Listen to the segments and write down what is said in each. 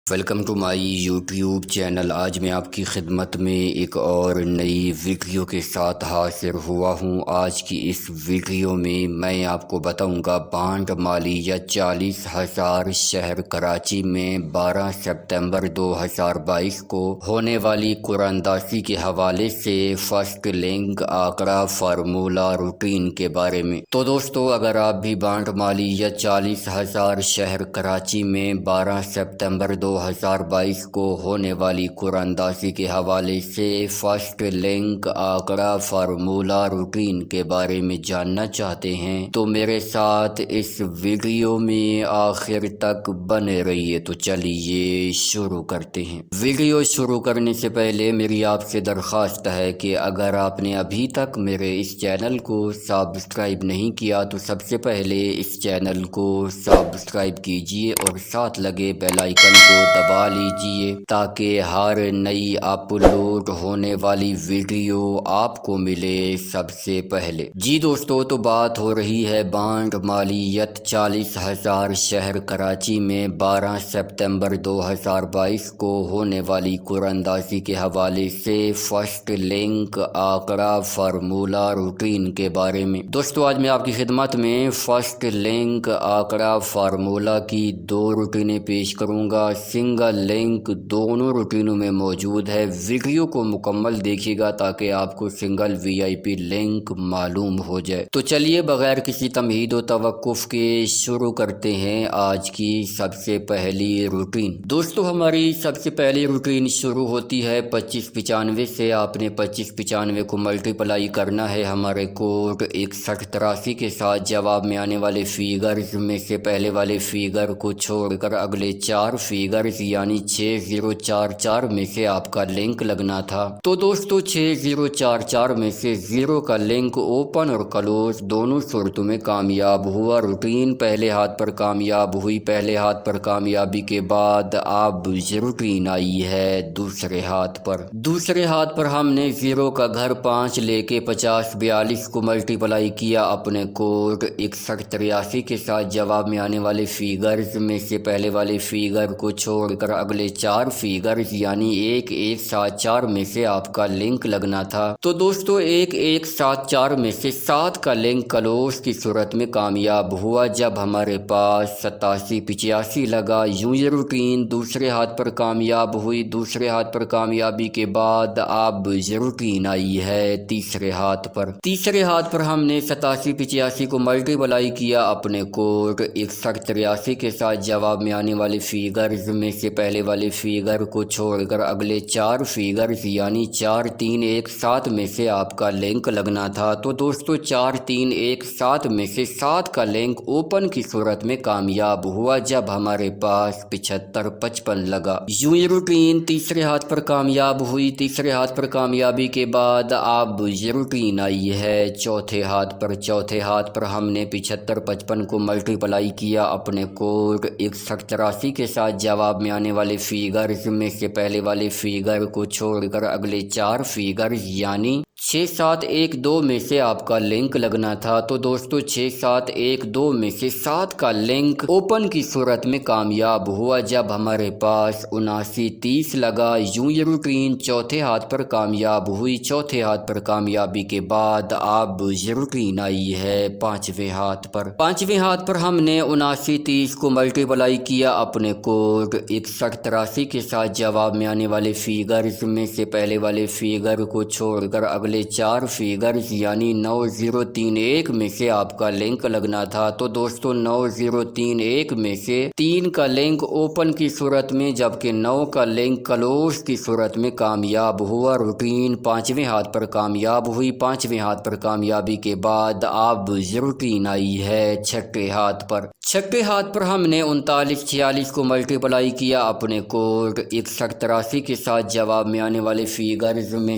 Welcome to my YouTube channel. آج میں آپ کی خدمت میں ایک اور نئی ویڈیو کے ساتھ حاضر ہوا ہوں۔ آج کی اس ویڈیو میں آپ کو بتاؤں گا بانڈ مالیہ 40,000 شہر کراچی میں 12 سپتمبر 2022 کو ہونے والی قراندازی کے حوالے سے فرسٹ لنک آنکڑا فارمولہ روٹین کے بارے میں۔ تو دوستو، اگر آپ بھی بانڈ مالیہ 40,000 شہر کراچی میں 12 سپتمبر 2022 کو ہونے والی قراندازی کے حوالے سے فرسٹ لنک آنکڑا فارمولہ روٹین کے بارے میں جاننا چاہتے ہیں تو میرے ساتھ اس ویڈیو میں آخر تک بنے رہیے۔ تو چلیے شروع کرتے ہیں۔ ویڈیو شروع کرنے سے پہلے میری آپ سے درخواست ہے کہ اگر آپ نے ابھی تک میرے اس چینل کو سبسکرائب نہیں کیا تو سب سے پہلے اس چینل کو سبسکرائب کیجیے اور ساتھ لگے بیل آئیکن کو دبا لیجیے تاکہ ہر نئی اپلوڈ ہونے والی ویڈیو آپ کو ملے سب سے پہلے۔ جی دوستو، تو بات ہو رہی ہے بانڈ مالیت 40,000 شہر کراچی میں 12 سپتمبر 2022 کو ہونے والی قراندازی کے حوالے سے فرسٹ لنک آنکڑا فارمولہ روٹین کے بارے میں۔ دوستو، آج میں آپ کی خدمت میں فرسٹ لنک آنکڑا فارمولہ کی دو روٹینیں پیش کروں گا۔ سنگل لنک دونوں روٹینوں میں موجود ہے۔ ویڈیو کو مکمل دیکھیے گا تاکہ آپ کو سنگل VIP لنک معلوم ہو جائے۔ تو چلیے بغیر کسی تمہید و توقف کے شروع کرتے ہیں آج کی سب سے پہلی روٹین۔ دوستو، ہماری سب سے پہلی روٹین شروع ہوتی ہے 2595 سے۔ آپ نے 2595 کو ملٹیپلائی کرنا ہے ہمارے کوڈ 6183 کے ساتھ۔ جواب میں آنے والے فیگرز میں سے پہلے والے فیگر کو چھوڑ کر اگلے 4 فیگرز یعنی 6044 میں سے آپ کا لنک لگنا تھا۔ تو دوستو، 6044 میں سے 0 کا لنک اوپن اور کلوز دونوں صورتوں میں کامیاب ہوا۔ روٹین پہلے ہاتھ پر کامیاب ہوئی۔ پہلے ہاتھ پر کامیابی کے بعد اب روٹین آئی ہے دوسرے ہاتھ پر۔ دوسرے ہاتھ پر ہم نے 0 کا گھر 5 لے کے 5042 کو ملٹیپلائی کیا اپنے کوڈ 6183 کے ساتھ۔ جواب میں آنے والے فیگرز میں سے پہلے والے فیگر کو چھوڑ کر اگلے 4 فیگرز یعنی 1174 میں سے آپ کا لنک لگنا تھا۔ تو دوستو، 1174 میں سے 7 کا لنک کلوز کی صورت میں کامیاب ہوا جب ہمارے پاس 8785 لگا۔ یوں یہ روٹین دوسرے ہاتھ پر کامیاب ہوئی۔ دوسرے ہاتھ پر کامیابی کے بعد اب روٹین آئی ہے تیسرے ہاتھ پر۔ تیسرے ہاتھ پر ہم نے 8785 کو ملٹیپلائی کیا اپنے کوڈ 6183 کے ساتھ۔ جواب میں آنے والے فیگرز میں سے پہلے والے فیگر کو چھوڑ کر اگلے 4 فیگرز یعنی 4317 میں سے آپ کا لنک لگنا تھا۔ تو دوستو، 4317 میں سے 7 کا لنک اوپن کی صورت میں کامیاب ہوا جب ہمارے پاس 7555 لگا۔ یوں یہ روٹین تیسرے ہاتھ پر کامیاب ہوئی۔ تیسرے ہاتھ پر کامیابی کے بعد اب یہ روٹین آئی ہے چوتھے ہاتھ پر۔ چوتھے ہاتھ پر ہم نے 7555 کو ملٹیپلائی کیا اپنے کوڈ 6183 کے ساتھ۔ جواب میں آنے والے فیگرز میں سے پہلے والے فیگر کو چھوڑ کر اگلے 4 فیگرز یعنی 6712 میں سے آپ کا لنک لگنا تھا۔ تو دوستو، 6712 میں سے 7 کا لنک اوپن کی صورت میں کامیاب ہوا جب ہمارے پاس 7930 لگا۔ یوں یہ روٹین چوتھے ہاتھ پر کامیاب ہوئی۔ چوتھے ہاتھ پر کامیابی کے بعد اب یہ روٹین آئی ہے پانچویں ہاتھ پر۔ پانچویں ہاتھ پر ہم نے 7930 کو ملٹیپلائی کیا اپنے کوڈ 6183 کے ساتھ۔ جواب میں آنے والے فیگرز میں سے پہلے والے فیگر کو چھوڑ کر اگلے 4 فیگرز یعنی 9031 میں سے آپ کا لنک لگنا تھا۔ تو دوستو، 9031 میں سے 3 کا لنک اوپن کی صورت میں جبکہ 9 کا لنک کلوز کی صورت میں کامیاب ہوا۔ روٹین پانچویں ہاتھ پر کامیاب ہوئی۔ پانچویں ہاتھ پر کامیابی کے بعد اب روٹین آئی ہے چھٹے ہاتھ پر۔ چھٹے ہاتھ پر ہم نے 3946 کو ملٹیپلائی کیا اپنے کوڈ 6183 کے ساتھ۔ جواب میں آنے والے فیگرز میں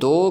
2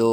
2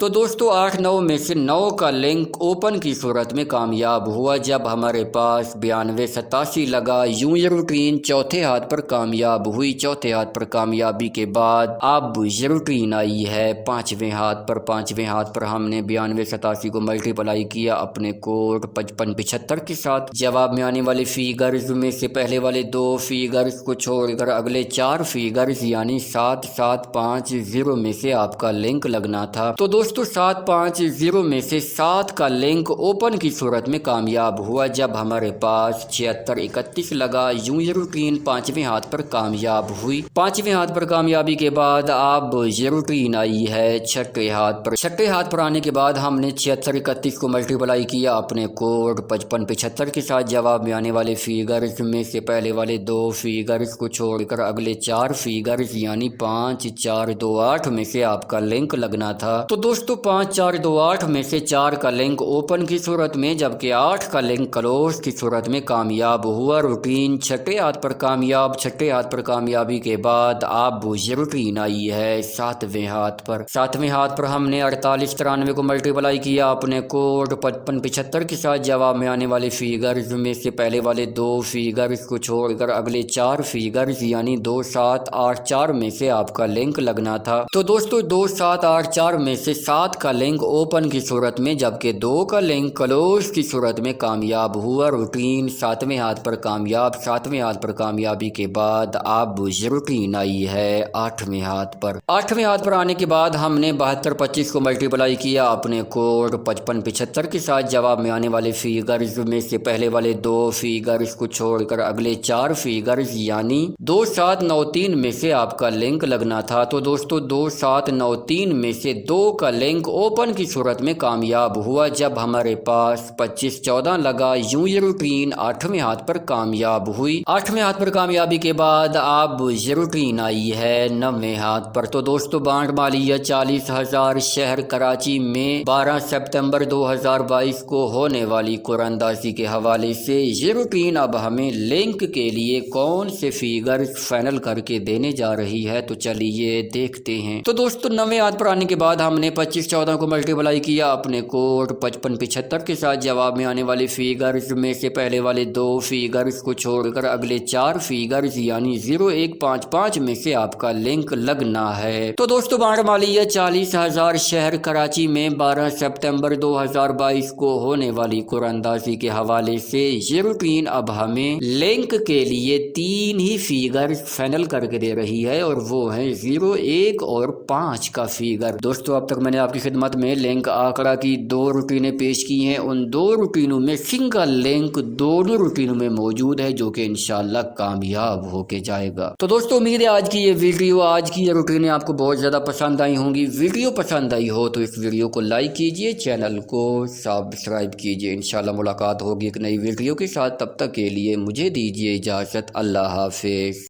تو دوستو 8-9 میں سے 9 کا لنک اوپن کی صورت میں کامیاب ہوا جب ہمارے پاس 9287 لگا۔ یوں یہ روٹین چوتھے ہاتھ پر کامیاب ہوئی۔ چوتھے ہاتھ پر کامیابی کے بعد اب یہ روٹین آئی ہے 5ویں ہاتھ پر۔ 5ویں ہاتھ پر ہم نے 9287 کو ملٹیپلائی کیا اپنے کوڈ 5575 کے ساتھ۔ جواب میں آنے والے فیگرز میں سے پہلے والے 2 فیگرز کو چھوڑ کر اگلے 4 فیگرز یعنی 7750 میں سے آپ کا لنک لگنا تھا۔ تو دوستو 750 میں سے 7 کا لنک اوپن کی صورت میں کامیاب ہوا جب ہمارے پاس 7631 لگا۔ یوں یہ روٹین 5ویں ہاتھ پر کامیاب ہوئی۔ 5ویں ہاتھ پر کامیابی کے بعد اب یہ روٹین آئی ہے 6ٹھے ہاتھ پر۔ 6ٹھے ہاتھ پر آنے کے بعد ہم نے 7631 کو ملٹیپلائی کیا اپنے کوڈ 5575 کے ساتھ۔ جواب میں آنے والے فیگرز میں سے پہلے والے 2 فیگرز کو چھوڑ کر اگلے 4 فیگرز یعنی 5428 میں سے آپ کا لنک لگنا تھا۔ تو دوستو 5428 میں سے 4 کا لنک اوپن کی صورت میں جبکہ 8 کا لنک کلوز کی صورت میں کامیاب ہوا۔ روٹین 6ٹھے ہاتھ پر کامیاب۔ 6ٹھے ہاتھ پر کامیابی کے بعد اب یہ روٹین آئی ہے 7ویں ہاتھ پر۔ 7ویں ہاتھ پر ہم نے 4893 کو ملٹیپلائی کیا اپنے کوڈ 5575 کے ساتھ۔ جواب میں آنے والے فیگرز میں سے پہلے والے 2 فیگرز کو چھوڑ کر اگلے 4 فیگرز یعنی 2784 میں سے آپ کا لنک لگنا تھا۔ تو دوستو 2784 میں سے 7 کا لنک اوپن کی صورت میں جبکہ 2 کا لنک کلوز کی صورت میں کامیاب ہوا۔ روٹین 7ویں ہاتھ پر کامیاب۔ 7ویں ہاتھ پر کامیابی کے بعد اب یہ روٹین آئی ہے 8ویں ہاتھ پر۔ 8ویں ہاتھ پر آنے کے بعد ہم نے 7225 کو ملٹیپلائی کیا اپنے کوڈ 5575 کے ساتھ۔ جواب میں آنے والے فیگرز میں سے پہلے والے 2 فیگرز کو چھوڑ کر اگلے 4 فیگرز یعنی 2793 میں سے آپ کا لنک لگنا تھا۔ تو دوستو 2793 میں سے 2 کا لنک اوپن کی صورت میں کامیاب ہوا جب ہمارے پاس 2514 لگا۔ یوں یہ روٹین 8ویں ہاتھ پر کامیاب ہوئی۔ 8ویں ہاتھ پر کامیابی کے بعد اب یہ روٹین آئی ہے 9ویں ہاتھ پر۔ تو دوستو بانڈ مالیہ 40,000 شہر کراچی میں 12 سپتمبر 2022 کو ہونے والی قراندازی کے حوالے سے یہ روٹین اب ہمیں لنک کے لیے کون سے فیگر فائنل کر کے دینے جا رہی ہے، تو چلیے دیکھتے ہیں۔ تو دوستو 9ویں ہاتھ پر آنے کے بعد ہم نے 2514 کو ملٹیپلائی کیا اپنے کوڈ 5575 کے ساتھ۔ جواب میں آنے والے فیگرز میں سے پہلے والے 2 فیگرز کو چھوڑ کر اگلے 4 فیگرز یعنی 0155 میں سے آپ کا لنک لگنا ہے۔ تو دوستو بانڈ مالیہ 40,000 شہر کراچی میں 12 سپتمبر 2022 کو ہونے والی قراندازی کے حوالے سے یہ روٹین اب ہمیں لنک کے لیے 3 ہی فیگر فائنل کر کے دے رہی ہے اور وہ ہیں 0, 1 اور 5 کا فیگر۔ دوستو اب تک میں نے آپ کی خدمت میں لنک آنکڑا کی 2 روٹینیں پیش کی ہیں۔ ان 2 روٹینوں میں سنگل لنک دونوں روٹینوں میں موجود ہے جو کہ انشاءاللہ کامیاب ہو کے جائے گا۔ تو دوستو امید ہے آج کی یہ ویڈیو، آج کی یہ روٹینیں آپ کو بہت زیادہ پسند آئی ہوں گی۔ ویڈیو پسند آئی ہو تو اس ویڈیو کو لائک کیجئے، چینل کو سبسکرائب کیجئے۔ انشاءاللہ ملاقات ہوگی ایک نئی ویڈیو کے ساتھ، تب تک کے لیے مجھے دیجئے اجازت۔ اللہ حافظ۔